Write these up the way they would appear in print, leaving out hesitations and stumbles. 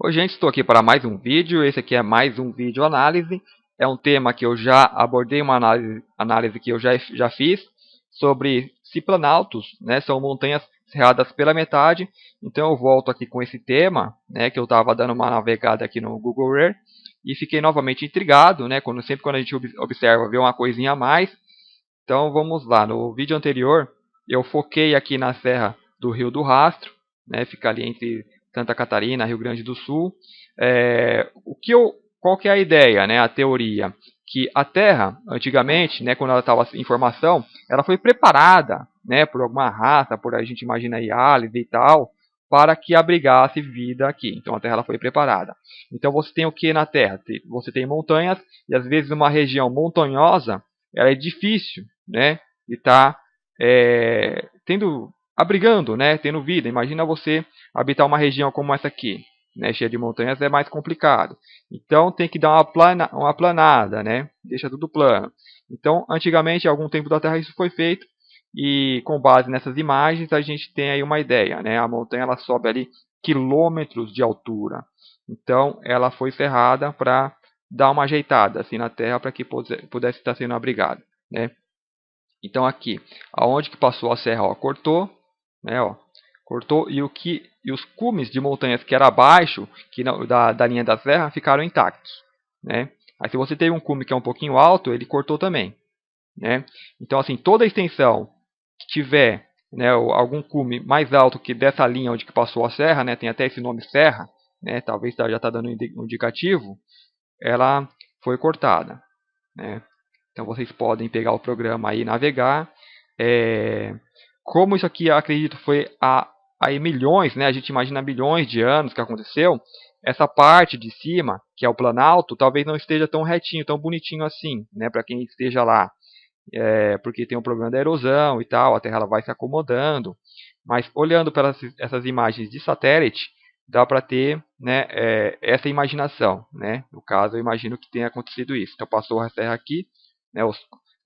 Oi, gente, estou aqui para mais um vídeo. Esse aqui é mais um vídeo análise. É um tema que eu já abordei, uma análise que eu já fiz sobre ciplanaltos, né? São montanhas cerradas pela metade. Então eu volto aqui com esse tema, né? Que eu estava dando uma navegada aqui no Google Earth e fiquei novamente intrigado, né? Sempre quando a gente observa, vê uma coisinha a mais. Então vamos lá. No vídeo anterior eu foquei aqui na Serra do Rio do Rastro, né? Fica ali entre Santa Catarina, Rio Grande do Sul. Qual que é a ideia, né? A teoria que a Terra, antigamente, né, quando ela estava em formação, ela foi preparada, né, por alguma raça, por a gente imagina aí aliens e tal, para que abrigasse vida aqui. Então a Terra ela foi preparada. Então você tem o que na Terra? Você tem montanhas e às vezes uma região montanhosa, ela é difícil, né, de estar abrigando, né, tendo vida. Imagina você habitar uma região como essa aqui, né, cheia de montanhas, é mais complicado. Então tem que dar uma planada, né, deixa tudo plano. Então, antigamente, há algum tempo da Terra, isso foi feito. E com base nessas imagens, a gente tem aí uma ideia, né? A montanha ela sobe ali quilômetros de altura. Então, ela foi ferrada para dar uma ajeitada assim na Terra para que pudesse estar sendo abrigada, né? Então aqui, aonde que passou a serra, ó, cortou, né, ó, cortou e os cumes de montanhas que era abaixo da linha da serra ficaram intactos, né? Aí se você tem um cume que é um pouquinho alto, ele cortou também, né? Então assim, toda a extensão que tiver, né, algum cume mais alto que dessa linha onde que passou a serra, né, tem até esse nome serra, né, talvez já está dando um indicativo, ela foi cortada, né? Então vocês podem pegar o programa aí e navegar. É, como isso aqui, eu acredito, foi há milhões, né? A gente imagina milhões de anos que aconteceu. Essa parte de cima, que é o planalto, talvez não esteja tão retinho, tão bonitinho assim, né? Para quem esteja lá. Porque tem um problema da erosão e tal, a Terra ela vai se acomodando. Mas olhando para essas imagens de satélite, dá para ter, né, essa imaginação, né? No caso, eu imagino que tenha acontecido isso. Então passou a Terra aqui, né,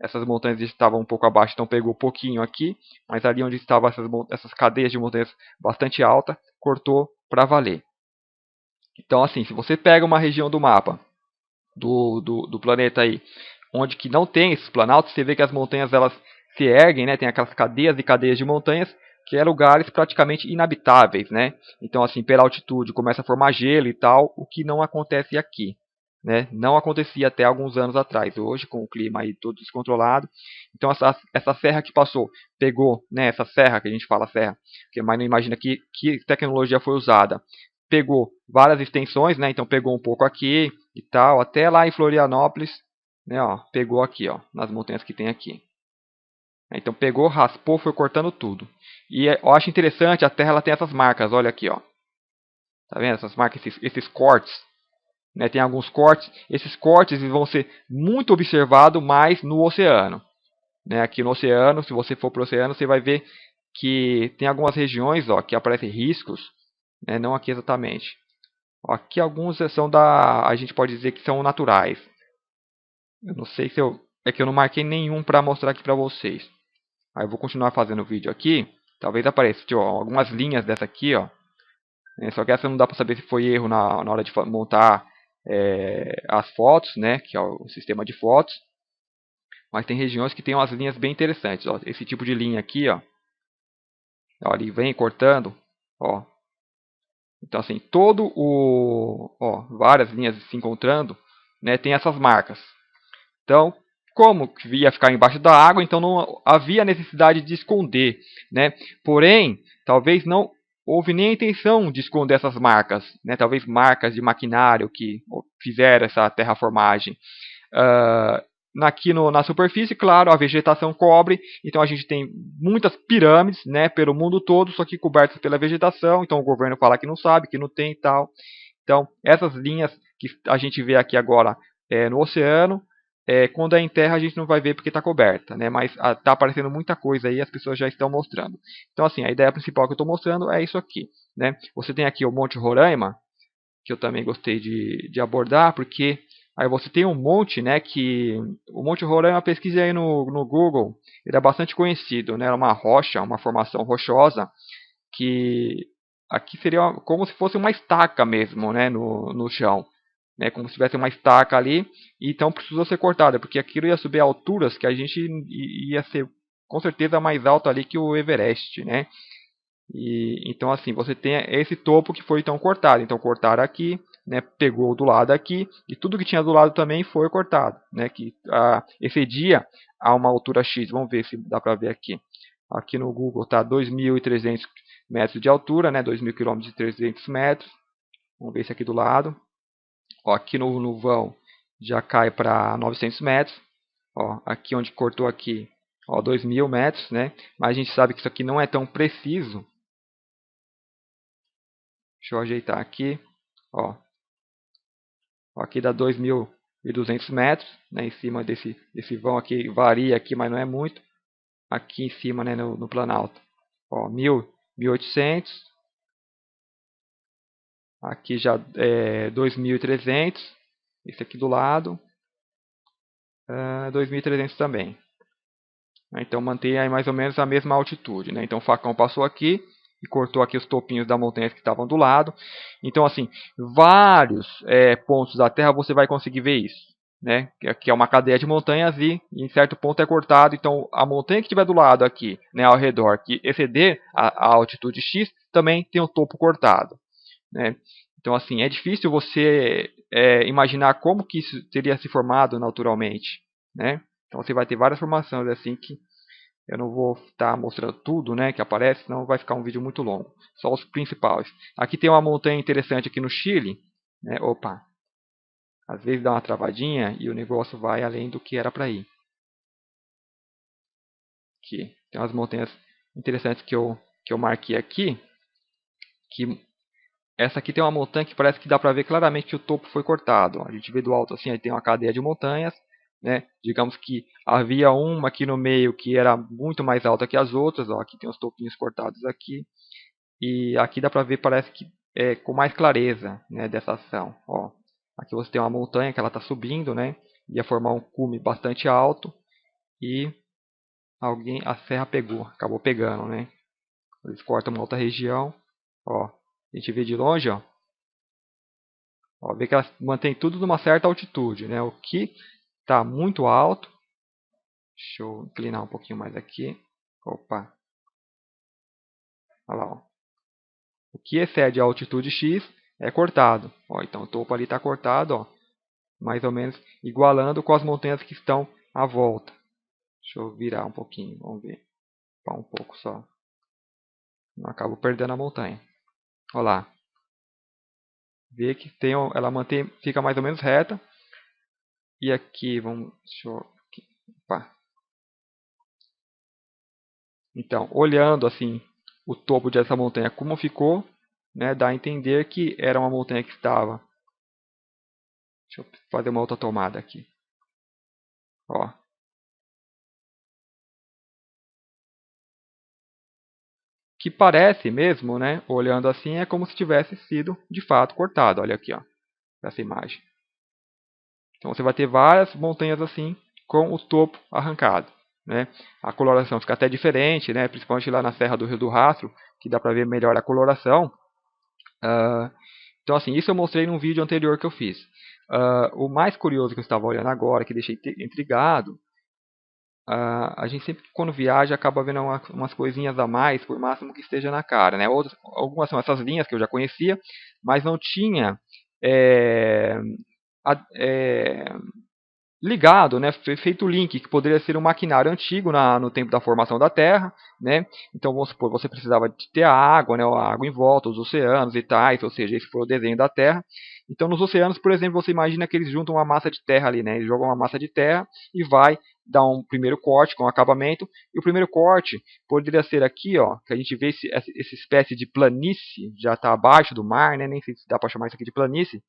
essas montanhas estavam um pouco abaixo, então pegou um pouquinho aqui, mas ali onde estavam essas cadeias de montanhas bastante alta, cortou para valer. Então assim, se você pega uma região do mapa do planeta aí, onde que não tem esses planaltos, você vê que as montanhas elas se erguem, né? Tem aquelas cadeias e cadeias de montanhas que é lugares praticamente inabitáveis, né? Então assim, pela altitude começa a formar gelo e tal, o que não acontece aqui, né? Não acontecia até alguns anos atrás. Hoje, com o clima aí todo descontrolado, então essa serra que passou, pegou, né? Essa serra que a gente fala serra, mas não imagina que tecnologia foi usada. Pegou várias extensões, né? Então pegou um pouco aqui e tal, até lá em Florianópolis, né? Ó, pegou aqui, ó, nas montanhas que tem aqui. Então pegou, raspou, foi cortando tudo. E eu acho interessante, a Terra ela tem essas marcas, olha aqui, ó. Tá vendo essas marcas, esses cortes? Né? Tem alguns cortes. Esses cortes vão ser muito observados mais no oceano. Né? Aqui no oceano, se você for para o oceano, você vai ver que tem algumas regiões, ó, que aparecem riscos, né? Não aqui exatamente. Ó, aqui alguns são a gente pode dizer que são naturais. Eu não sei se é que eu não marquei nenhum para mostrar aqui para vocês. Aí eu vou continuar fazendo o vídeo aqui. Talvez apareça ó, algumas linhas dessa aqui, ó. Só que essa não dá para saber se foi erro na hora de montar as fotos, né? Que é o sistema de fotos. Mas tem regiões que tem umas linhas bem interessantes. Ó. Esse tipo de linha aqui, ó. Ó, ele vem cortando, ó. Então assim, várias linhas se encontrando, né? Tem essas marcas. Então, como ia ficar embaixo da água, então não havia necessidade de esconder, né? Porém, talvez não houve nem a intenção de esconder essas marcas, né? Talvez marcas de maquinário que fizeram essa terraformagem. Aqui na superfície, claro, a vegetação cobre, então a gente tem muitas pirâmides, né, pelo mundo todo, só que cobertas pela vegetação, então o governo fala que não sabe, que não tem e tal. Então, essas linhas que a gente vê aqui agora no oceano, quando é em terra a gente não vai ver porque está coberta, né? Mas está aparecendo muita coisa aí, as pessoas já estão mostrando. Então, assim, a ideia principal que eu estou mostrando é isso aqui, né? Você tem aqui o Monte Roraima, que eu também gostei de abordar, porque aí você tem um monte, né? Que o Monte Roraima, pesquisa aí no Google, ele é bastante conhecido, né? É uma rocha, uma formação rochosa que aqui seria como se fosse uma estaca mesmo, né, no chão. Né, como se tivesse uma estaca ali, e então precisou ser cortada, porque aquilo ia subir a alturas que a gente ia ser com certeza mais alto ali que o Everest, né? E então assim, você tem esse topo que foi então cortado. Então cortaram aqui, né, pegou do lado aqui, e tudo que tinha do lado também foi cortado, né, que excedia a uma altura X. Vamos ver se dá para ver aqui. Aqui no Google está 2.300 metros de altura, né, 2.000 km e 300 metros. Vamos ver esse aqui do lado. Ó, aqui no vão já cai para 900 metros. Ó, aqui onde cortou aqui, ó, 2.000 metros, né? Mas a gente sabe que isso aqui não é tão preciso. Deixa eu ajeitar aqui. Ó, aqui dá 2.200 metros, né? Em cima desse vão aqui, varia aqui, mas não é muito. Aqui em cima, né, no Planalto. Ó, 1.800. Aqui já é 2.300. Esse aqui do lado. 2.300 também. Então mantém aí mais ou menos a mesma altitude, né? Então o facão passou aqui e cortou aqui os topinhos da montanha que estavam do lado. Então assim, vários pontos da Terra você vai conseguir ver isso, né? Que é uma cadeia de montanhas e em certo ponto é cortado. Então a montanha que estiver do lado aqui, né, ao redor, que exceder a altitude X, também tem o topo cortado, né? Então assim, é difícil você imaginar como que isso teria se formado naturalmente, né? Então você vai ter várias formações assim que eu não vou estar mostrando tudo, né, que aparece, senão vai ficar um vídeo muito longo. Só os principais. Aqui tem uma montanha interessante aqui no Chile, né? Opa, às vezes dá uma travadinha e o negócio vai além do que era para ir. Aqui tem umas montanhas interessantes que eu marquei aqui, que essa aqui tem uma montanha que parece que dá para ver claramente que o topo foi cortado. A gente vê do alto assim, aí tem uma cadeia de montanhas, né? Digamos que havia uma aqui no meio que era muito mais alta que as outras. Ó, aqui tem os topinhos cortados aqui. E aqui dá para ver, parece que com mais clareza, né, dessa ação. Ó, aqui você tem uma montanha que ela está subindo, né? Ia formar um cume bastante alto. E a serra pegou, acabou pegando, né? Eles cortam uma outra região. Ó, a gente vê de longe, ó. Ó, vê que ela mantém tudo numa certa altitude, né? O que está muito alto. Deixa eu inclinar um pouquinho mais aqui. Opa. Olha lá, ó. O que excede a altitude X é cortado. Ó, então o topo ali está cortado, ó, mais ou menos igualando com as montanhas que estão à volta. Deixa eu virar um pouquinho, vamos ver. Um pouco só. Não acabo perdendo a montanha. Olha lá. Vê que ela fica mais ou menos reta. E aqui, deixa eu, aqui, opa. Então, olhando assim o topo dessa montanha como ficou, né, dá a entender que era uma montanha que estava. Deixa eu fazer uma outra tomada aqui. Ó. Que parece mesmo, né, olhando assim, é como se tivesse sido de fato cortado. Olha aqui, ó, essa imagem. Então você vai ter várias montanhas assim com o topo arrancado, né? A coloração fica até diferente, né? Principalmente lá na Serra do Rio do Rastro, que dá para ver melhor a coloração. Então assim, isso eu mostrei num vídeo anterior que eu fiz. O mais curioso que eu estava olhando agora, que deixei intrigado, a gente sempre quando viaja acaba vendo umas coisinhas a mais, por máximo que esteja na cara, né? Algumas são essas linhas que eu já conhecia, mas não tinha é, é, ligado, né, feito o link, que poderia ser um maquinário antigo no tempo da formação da Terra, né? Então vamos supor, você precisava de ter a água, né, a água em volta, os oceanos e tais, ou seja, esse foi o desenho da Terra. Então nos oceanos, por exemplo, você imagina que eles juntam uma massa de terra ali, né? Eles jogam uma massa de terra e vai dar um primeiro corte com acabamento, e o primeiro corte poderia ser aqui, ó, que a gente vê essa espécie de planície, já está abaixo do mar, né? Nem sei se dá para chamar isso aqui de planície,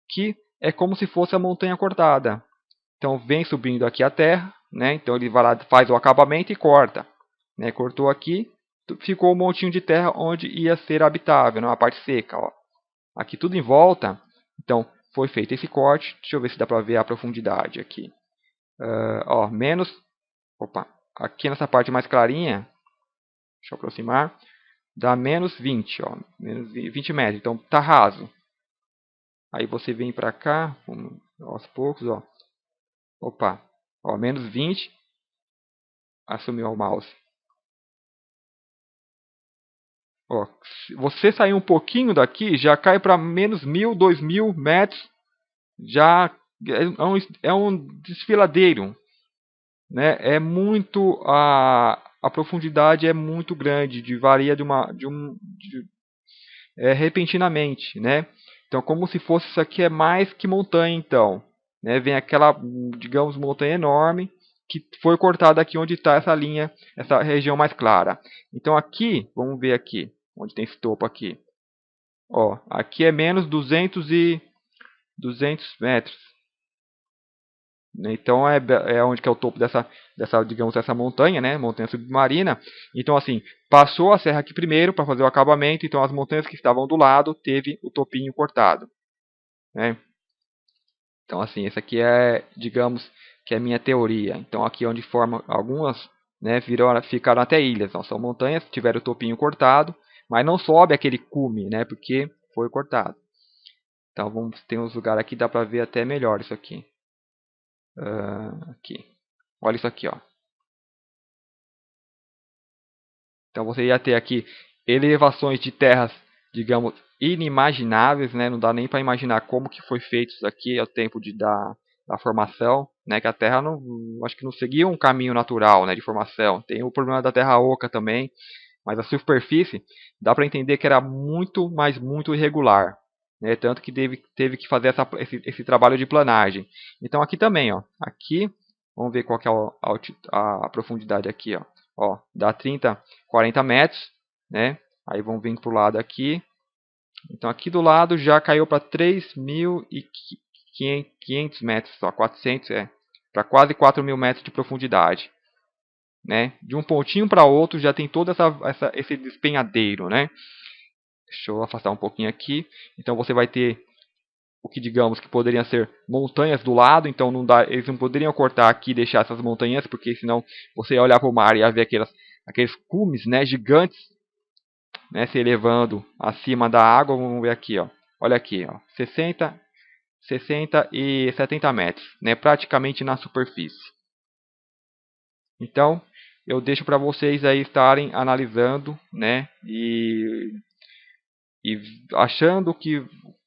que é como se fosse a montanha cortada. Então vem subindo aqui a terra, né? Então ele vai lá, faz o acabamento e corta, né? Cortou aqui, ficou um montinho de terra onde ia ser habitável, não a parte seca, ó. Aqui tudo em volta, então foi feito esse corte. Deixa eu ver se dá para ver a profundidade aqui. Ó, menos, opa, aqui nessa parte mais clarinha, deixa eu aproximar. dá menos 20, ó, menos 20 metros, então tá raso. Aí você vem para cá, aos poucos, ó. Opa, ó, menos 20, assumiu o mouse. Ó, se você sair um pouquinho daqui, já cai para menos 1000, 2000 metros, já é um desfiladeiro, né? É muito a profundidade é muito grande, varia repentinamente, né? Então, como se fosse isso aqui é mais que montanha, então, né? Vem aquela, digamos, montanha enorme que foi cortada aqui onde está essa linha, essa região mais clara. Então, aqui, vamos ver aqui, onde tem esse topo aqui. Ó, aqui é menos 200 metros. Então é onde que é o topo digamos, dessa montanha, né? Montanha submarina. Então, assim, passou a serra aqui primeiro para fazer o acabamento. Então, as montanhas que estavam do lado teve o topinho cortado, né? Então, assim, essa aqui é, digamos, que é a minha teoria. Então, aqui onde forma algumas, né? Ficaram até ilhas. Então, são montanhas que tiveram o topinho cortado, mas não sobe aquele cume, né? Porque foi cortado. Então, tem uns lugares aqui que dá para ver até melhor isso aqui. Aqui. Olha isso aqui, ó. Então você ia ter aqui elevações de terras, digamos, inimagináveis, né? Não dá nem para imaginar como que foi feito isso aqui ao tempo da formação, né? Que a Terra não, acho que não seguia um caminho natural, né? De formação. Tem o problema da Terra oca também, mas a superfície dá para entender que era muito, mas muito irregular, né? Tanto que teve que fazer esse trabalho de planagem. Então aqui também, ó. Aqui, vamos ver qual que é a profundidade aqui, ó. Ó, dá 30, 40 metros, né? Aí vamos vir para o lado aqui. Então aqui do lado já caiu para 3.500 metros, só 400, para quase 4.000 metros de profundidade, né? De um pontinho para outro já tem todo esse despenhadeiro, né? Deixa eu afastar um pouquinho aqui. Então você vai ter o que digamos que poderiam ser montanhas do lado, então eles não poderiam cortar aqui e deixar essas montanhas, porque senão você ia olhar para o mar e ia ver aqueles cumes, né, gigantes, né, se elevando acima da água. Vamos ver aqui, ó. Olha aqui, ó, 60 e 70 metros, né, praticamente na superfície. Então, eu deixo para vocês aí estarem analisando, né, e achando o que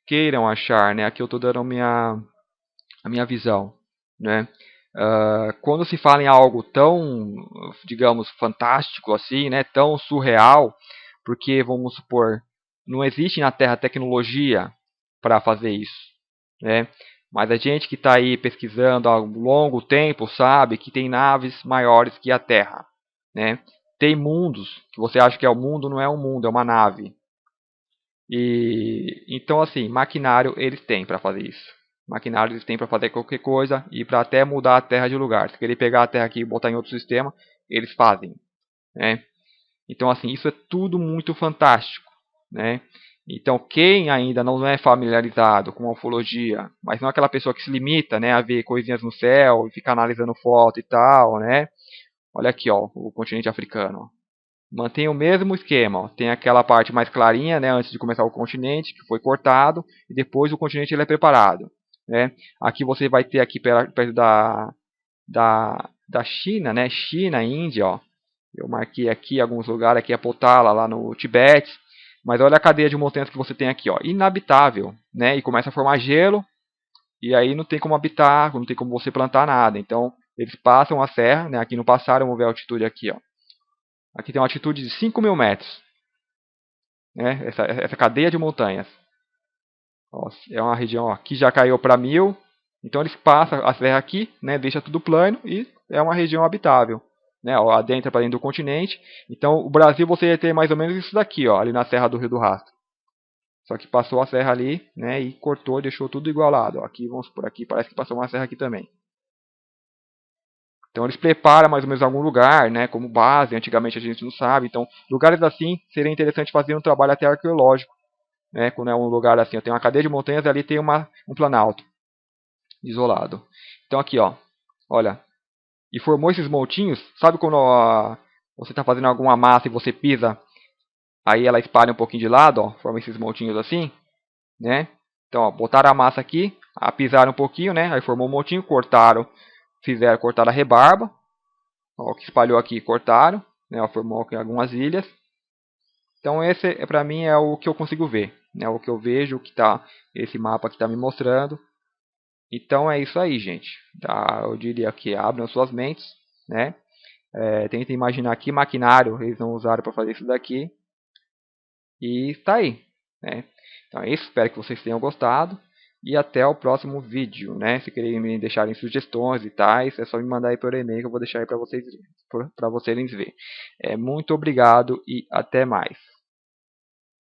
queiram achar, né. Aqui eu estou dando a minha visão, né. Quando se fala em algo tão, digamos, fantástico assim, né, tão surreal, porque vamos supor, não existe na Terra tecnologia para fazer isso, né? Mas a gente que está aí pesquisando há um longo tempo sabe que tem naves maiores que a Terra, né? Tem mundos que você acha que é o mundo, não é um mundo, é uma nave. E então assim, maquinário eles têm para fazer isso. Maquinário eles têm para fazer qualquer coisa e para até mudar a Terra de lugar. Se querer pegar a Terra aqui e botar em outro sistema, eles fazem, né? Então assim, isso é tudo muito fantástico, né? Então quem ainda não é familiarizado com ufologia, mas não é aquela pessoa que se limita, né, a ver coisinhas no céu e ficar analisando foto e tal, né? Olha aqui, ó, o continente africano. Mantém o mesmo esquema, ó. Tem aquela parte mais clarinha, né, antes de começar o continente, que foi cortado, e depois o continente ele é preparado, né? Aqui você vai ter aqui perto da China, né, China, Índia, ó. Eu marquei aqui alguns lugares, aqui é Potala, lá no Tibete, mas olha a cadeia de montanhas que você tem aqui, ó, inabitável, né? E começa a formar gelo, e aí não tem como habitar, não tem como você plantar nada. Então, eles passam a serra, né? Aqui não passaram, vamos ver a altitude aqui, ó. Aqui tem uma altitude de 5.000 metros, né? Essa cadeia de montanhas. Ó, é uma região ó, que já caiu para 1.000. Então eles passam a serra aqui, né? Deixa tudo plano e é uma região habitável, né? Ó, adentra para dentro do continente. Então o Brasil você ia ter mais ou menos isso daqui, ó, ali na Serra do Rio do Rastro. Só que passou a serra ali, né? E cortou, deixou tudo igualado. Ó, aqui vamos por aqui, parece que passou uma serra aqui também. Então eles preparam mais ou menos algum lugar, né, como base, antigamente a gente não sabe. Então, lugares assim seria interessante fazer um trabalho até arqueológico, né, quando é um lugar assim, tem uma cadeia de montanhas e ali tem um planalto isolado. Então aqui, ó, olha, e formou esses montinhos, sabe quando você está fazendo alguma massa e você pisa Aí ela espalha um pouquinho de lado, ó, forma esses montinhos assim, né? Então, ó, botaram a massa aqui, pisaram um pouquinho, né? Aí formou um montinho, cortaram, cortaram a rebarba, ó, o que espalhou aqui, cortaram, né? Ó, formou aqui algumas ilhas. Então esse para mim é o que eu consigo ver, né? O que eu vejo, que tá esse mapa que está me mostrando. Então é isso aí, gente. Tá? Eu diria que abram suas mentes, né? Tentem imaginar que maquinário eles não usaram para fazer isso daqui. E está aí, né? Então é isso, espero que vocês tenham gostado. E até o próximo vídeo, né? Se querem me deixarem sugestões e tais, é só me mandar aí por e-mail que eu vou deixar aí para vocês verem. Muito obrigado e até mais.